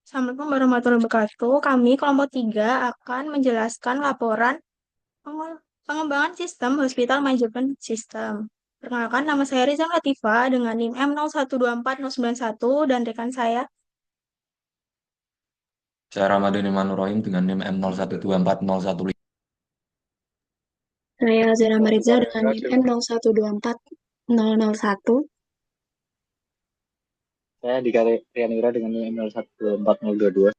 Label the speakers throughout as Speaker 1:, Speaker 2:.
Speaker 1: Assalamualaikum warahmatullahi wabarakatuh. Kami kelompok 3 akan menjelaskan laporan pengembangan sistem Hospital Management System. Perkenalkan, nama saya Rizal Latifah dengan NIM M012491 dan rekan saya.
Speaker 2: Saya Ramadhani Manurohim dengan NIM M012401.
Speaker 3: Saya Zara
Speaker 4: Saya
Speaker 3: Mariza dengan
Speaker 4: Rianira
Speaker 3: NIM
Speaker 4: dengan
Speaker 3: M0124-001.
Speaker 4: saya Dika Rianira dengan NIM 012422.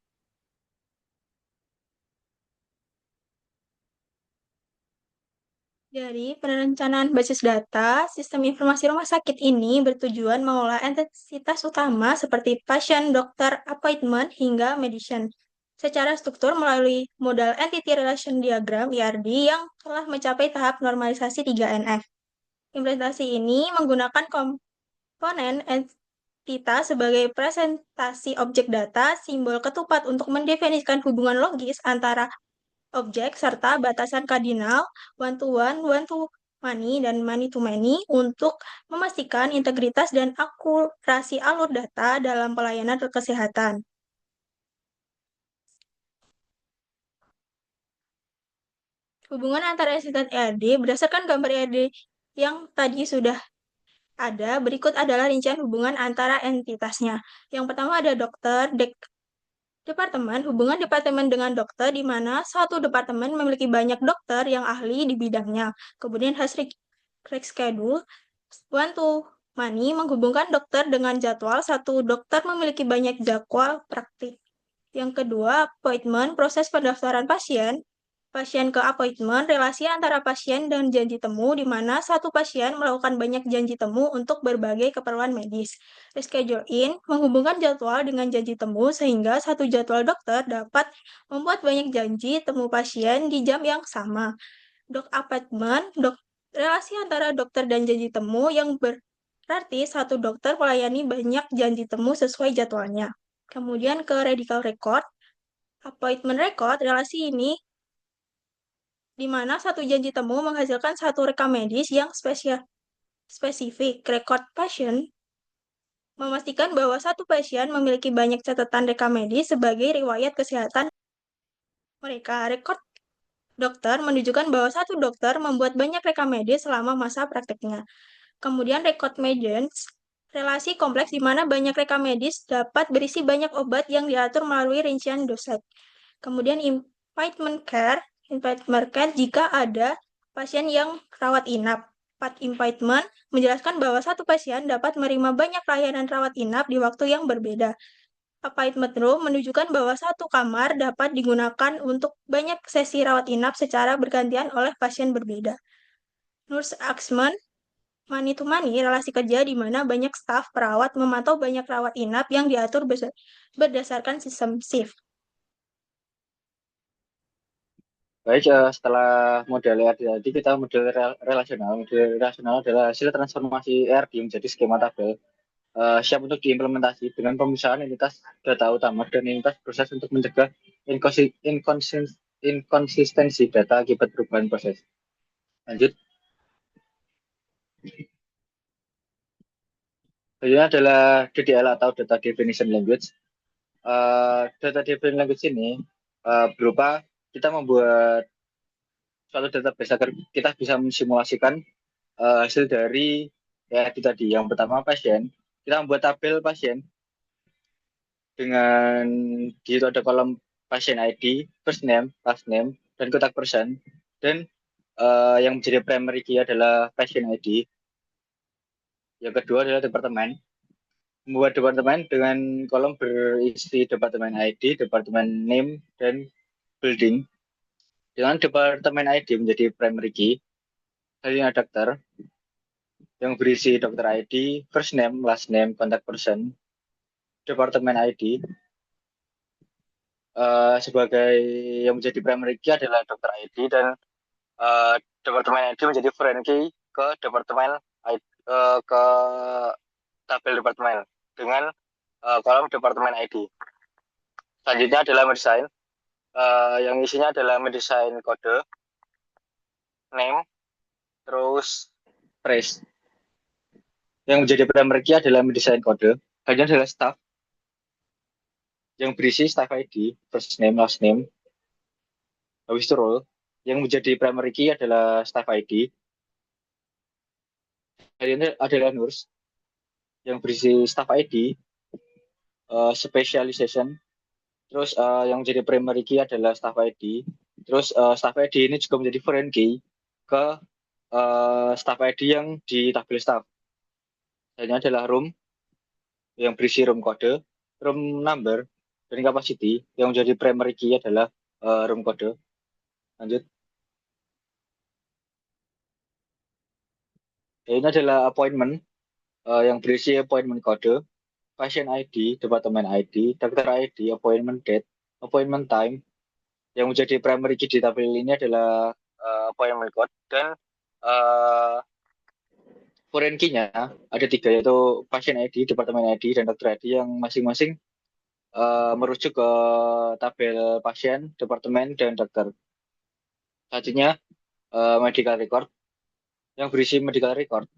Speaker 1: Dari perencanaan basis data, sistem informasi rumah sakit ini bertujuan mengolah entitas utama seperti pasien, dokter, appointment, hingga medicine secara struktur melalui modal Entity Relation Diagram (ERD) yang telah mencapai tahap normalisasi 3NF. Implementasi ini menggunakan komponen entitas sebagai presentasi objek data, simbol ketupat untuk mendefinisikan hubungan logis antara objek, serta batasan kardinal, one-to-one, one-to-many, dan many-to-many untuk memastikan integritas dan akurasi alur data dalam pelayanan kesehatan. Hubungan antara entitas ERD berdasarkan gambar ERD yang tadi sudah ada, berikut adalah rincian hubungan antara entitasnya. Yang pertama ada dokter, departemen, hubungan departemen dengan dokter di mana satu departemen memiliki banyak dokter yang ahli di bidangnya. Kemudian hasil schedule, one to many menghubungkan dokter dengan jadwal. Satu dokter memiliki banyak jadwal praktik. Yang kedua, appointment, proses pendaftaran pasien ke appointment, relasi antara pasien dan janji temu, di mana satu pasien melakukan banyak janji temu untuk berbagai keperluan medis. Reschedule in, menghubungkan jadwal dengan janji temu, sehingga satu jadwal dokter dapat membuat banyak janji temu pasien di jam yang sama. Doc appointment, relasi antara dokter dan janji temu yang berarti satu dokter melayani banyak janji temu sesuai jadwalnya. Kemudian ke medical record, appointment record, relasi ini di mana satu janji temu menghasilkan satu rekam medis yang spesifik. Record pasien memastikan bahwa satu pasien memiliki banyak catatan rekam medis sebagai riwayat kesehatan mereka. Rekod dokter menunjukkan bahwa satu dokter membuat banyak rekam medis selama masa prakteknya. Kemudian rekod medens, relasi kompleks di mana banyak rekam medis dapat berisi banyak obat yang diatur melalui rincian dosis. Kemudian impediment care jika ada pasien yang rawat inap. Part impediment menjelaskan bahwa satu pasien dapat menerima banyak layanan rawat inap di waktu yang berbeda. Appointment room menunjukkan bahwa satu kamar dapat digunakan untuk banyak sesi rawat inap secara bergantian oleh pasien berbeda. Nurse assessment, money to money, relasi kerja di mana banyak staf perawat memantau banyak rawat inap yang diatur berdasarkan sistem shift.
Speaker 4: Baik, setelah model ERD tadi, kita model relasional. Model relasional adalah hasil transformasi ERD menjadi skema tabel. Siap untuk diimplementasi dengan pemisahan entitas data utama dan entitas proses untuk mencegah inkonsistensi data akibat perubahan proses. Lanjut. Selanjutnya adalah DDL atau Data Definition Language. Data Definition Language ini berupa kita membuat suatu database agar kita bisa mensimulasikan hasil dari ya itu tadi. Yang pertama pasien, kita membuat tabel pasien dengan di situ ada kolom pasien ID, first name, last name, dan kontak person. Dan yang menjadi primary key adalah pasien ID. Yang kedua adalah departemen. Membuat departemen dengan kolom berisi departemen ID, departemen name, dan building. Dengan departemen ID menjadi primary key, selanjutnya dokter yang berisi dokter ID, first name, last name, contact person, departemen ID. Sebagai yang menjadi primary key adalah dokter ID dan departemen ID menjadi foreign key ke departemen ID, ke tabel departemen dengan kolom departemen ID. Selanjutnya adalah medicine yang isinya adalah medicine kode, name, terus phrase. Yang menjadi primary key adalah medicine kode, selanjutnya adalah staff yang berisi staff ID, first name, last name, habis itu role. Yang menjadi primary key adalah staff ID. Ini adalah nurse yang berisi staff ID, specialization. Terus yang menjadi primary key adalah staff ID. Terus staff ID ini juga menjadi foreign key ke staff ID yang di tabel staff. Ini adalah room yang berisi room kode, room number, dan capacity. Yang menjadi primary key adalah room kode. Lanjut. Ini adalah appointment yang berisi appointment kode, patient ID, department ID, dokter ID, appointment date, appointment time. Yang menjadi primary key di tabel ini adalah appointment code dan foreign key-nya ada 3, yaitu patient ID, department ID, dan dokter ID yang masing-masing merujuk ke tabel pasien, departemen, dan dokter. Selanjutnya medical record yang berisi medical record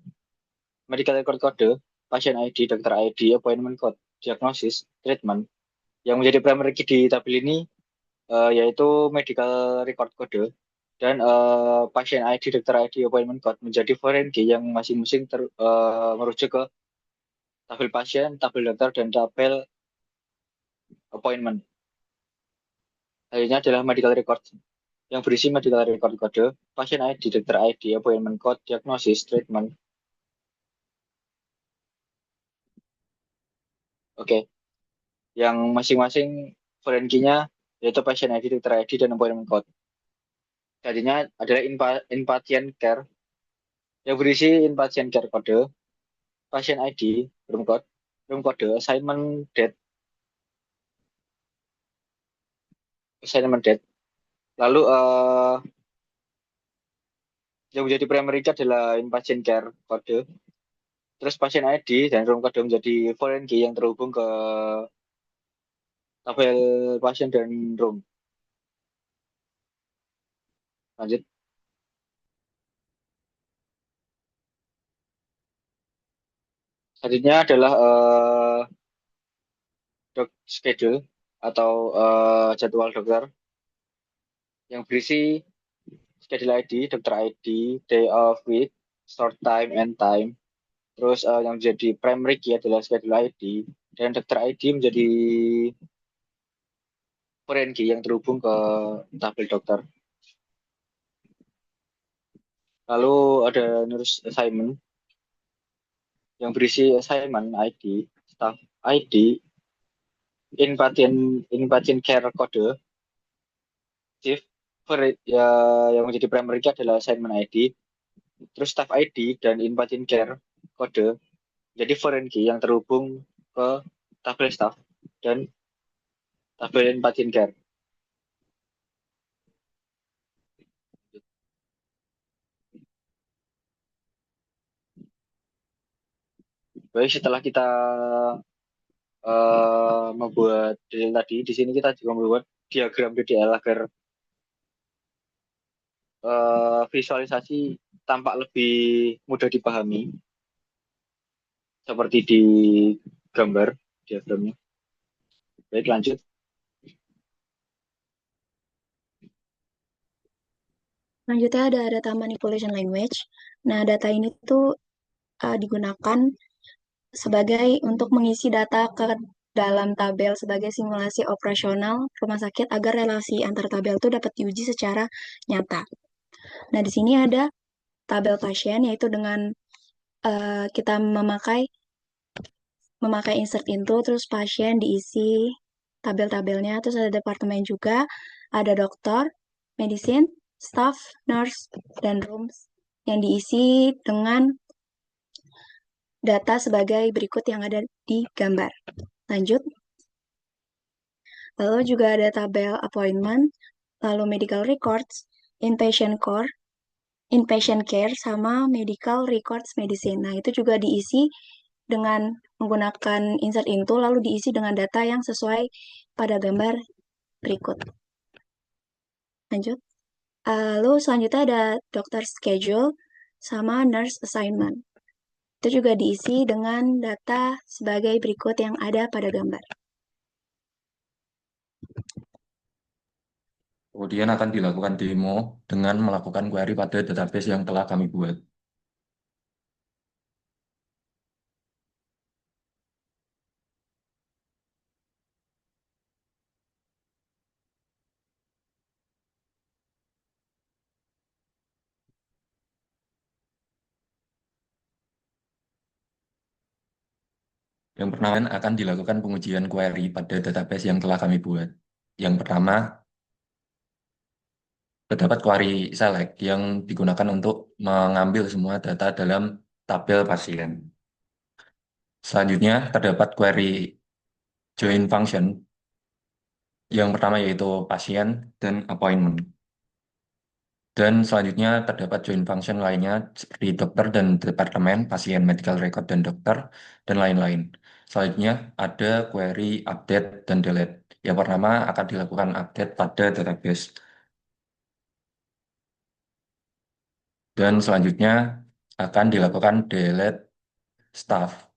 Speaker 4: code, pasien ID, dokter ID, appointment code, diagnosis, treatment. Yang menjadi primary key di tabel ini yaitu medical record code dan pasien ID, dokter ID, appointment code menjadi foreign key yang masing-masing merujuk ke tabel pasien, tabel dokter, dan tabel appointment. Akhirnya adalah medical record yang berisi medical record code, pasien ID, dokter ID, appointment code, diagnosis, treatment. Oke. Yang masing-masing foreign key-nya yaitu patient ID, dokter ID, dan appointment code. Jadinya adalah inpatient care yang berisi inpatient care code, patient ID, room code, assignment date. Lalu yang menjadi primary key adalah inpatient care code. Terus patient ID dan room code menjadi foreign key yang terhubung ke tabel pasien dan room. Lanjut. Selanjutnya adalah schedule atau jadwal dokter yang berisi schedule ID, dokter ID, day of week, start time, end time. Terus yang jadi primary key adalah schedule ID dan dokter ID menjadi foreign key yang terhubung ke tabel dokter. Lalu ada nurse assignment yang berisi assignment ID, staff ID, in patient care code, shift ya, yang menjadi primary key adalah assignment ID, terus staff ID dan in patient care code jadi foreign key yang terhubung ke tabel staff dan tabel in patient care. Baik, setelah kita membuat detail tadi, di sini kita juga membuat diagram DDL agar visualisasi tampak lebih mudah dipahami seperti di gambar diagramnya. Baik, lanjut.
Speaker 3: Selanjutnya ada data manipulation language. Nah, data ini tuh digunakan sebagai untuk mengisi data ke dalam tabel sebagai simulasi operasional rumah sakit agar relasi antar tabel itu dapat diuji secara nyata. Nah, di sini ada tabel pasien, yaitu dengan kita memakai insert into, terus pasien diisi tabel-tabelnya, terus ada departemen juga, ada dokter, medicine, staff, nurse, dan rooms yang diisi dengan data sebagai berikut yang ada di gambar. Lanjut. Lalu juga ada tabel appointment, lalu medical records, inpatient care, sama medical records medicine. Nah, itu juga diisi dengan menggunakan insert into, lalu diisi dengan data yang sesuai pada gambar berikut. Lanjut. Lalu selanjutnya ada dokter schedule sama nurse assignment. Itu juga diisi dengan data sebagai berikut yang ada pada gambar.
Speaker 2: Kemudian akan dilakukan demo dengan melakukan query pada database yang telah kami buat. Yang pertama akan dilakukan pengujian query pada database yang telah kami buat. Yang pertama, terdapat query select yang digunakan untuk mengambil semua data dalam tabel pasien. Selanjutnya, terdapat query join function. Yang pertama yaitu pasien dan appointment. Dan selanjutnya terdapat join function lainnya seperti dokter dan departemen, pasien, medical record dan dokter, dan lain-lain. Selanjutnya ada query update dan delete. Yang pertama akan dilakukan update pada database. Dan selanjutnya akan dilakukan delete staff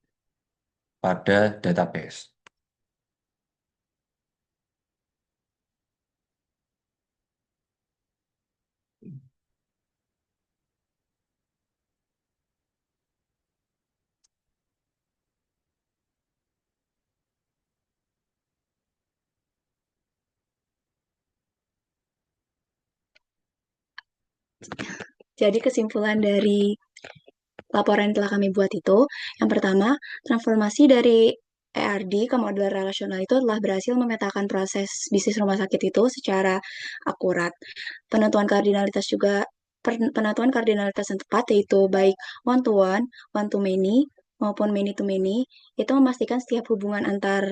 Speaker 2: pada database.
Speaker 3: Jadi kesimpulan dari laporan yang telah kami buat itu, yang pertama, transformasi dari ERD ke model relasional itu telah berhasil memetakan proses bisnis rumah sakit itu secara akurat. Penentuan kardinalitas juga penentuan kardinalitas yang tepat yaitu baik one to one to many, maupun many to many, itu memastikan setiap hubungan antar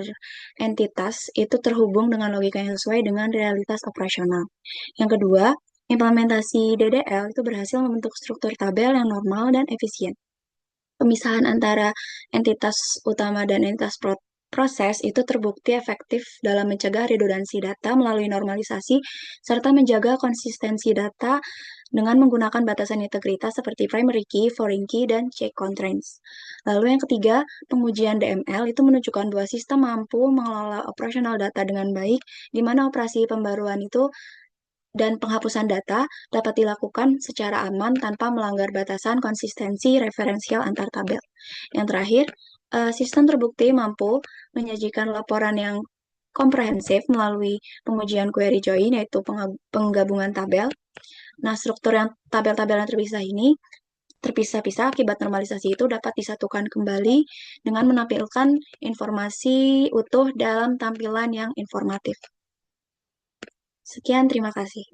Speaker 3: entitas itu terhubung dengan logika yang sesuai dengan realitas operasional. Yang kedua, implementasi DDL itu berhasil membentuk struktur tabel yang normal dan efisien. Pemisahan antara entitas utama dan entitas proses itu terbukti efektif dalam mencegah redundansi data melalui normalisasi serta menjaga konsistensi data dengan menggunakan batasan integritas seperti primary key, foreign key, dan check constraints. Lalu yang ketiga, pengujian DML itu menunjukkan bahwa sistem mampu mengelola operasional data dengan baik, di mana operasi pembaruan itu dan penghapusan data dapat dilakukan secara aman tanpa melanggar batasan konsistensi referensial antar tabel. Yang terakhir, sistem terbukti mampu menyajikan laporan yang komprehensif melalui pengujian query join, yaitu penggabungan tabel. Nah, struktur yang tabel-tabel yang terpisah ini terpisah-pisah akibat normalisasi itu dapat disatukan kembali dengan menampilkan informasi utuh dalam tampilan yang informatif. Sekian, terima kasih.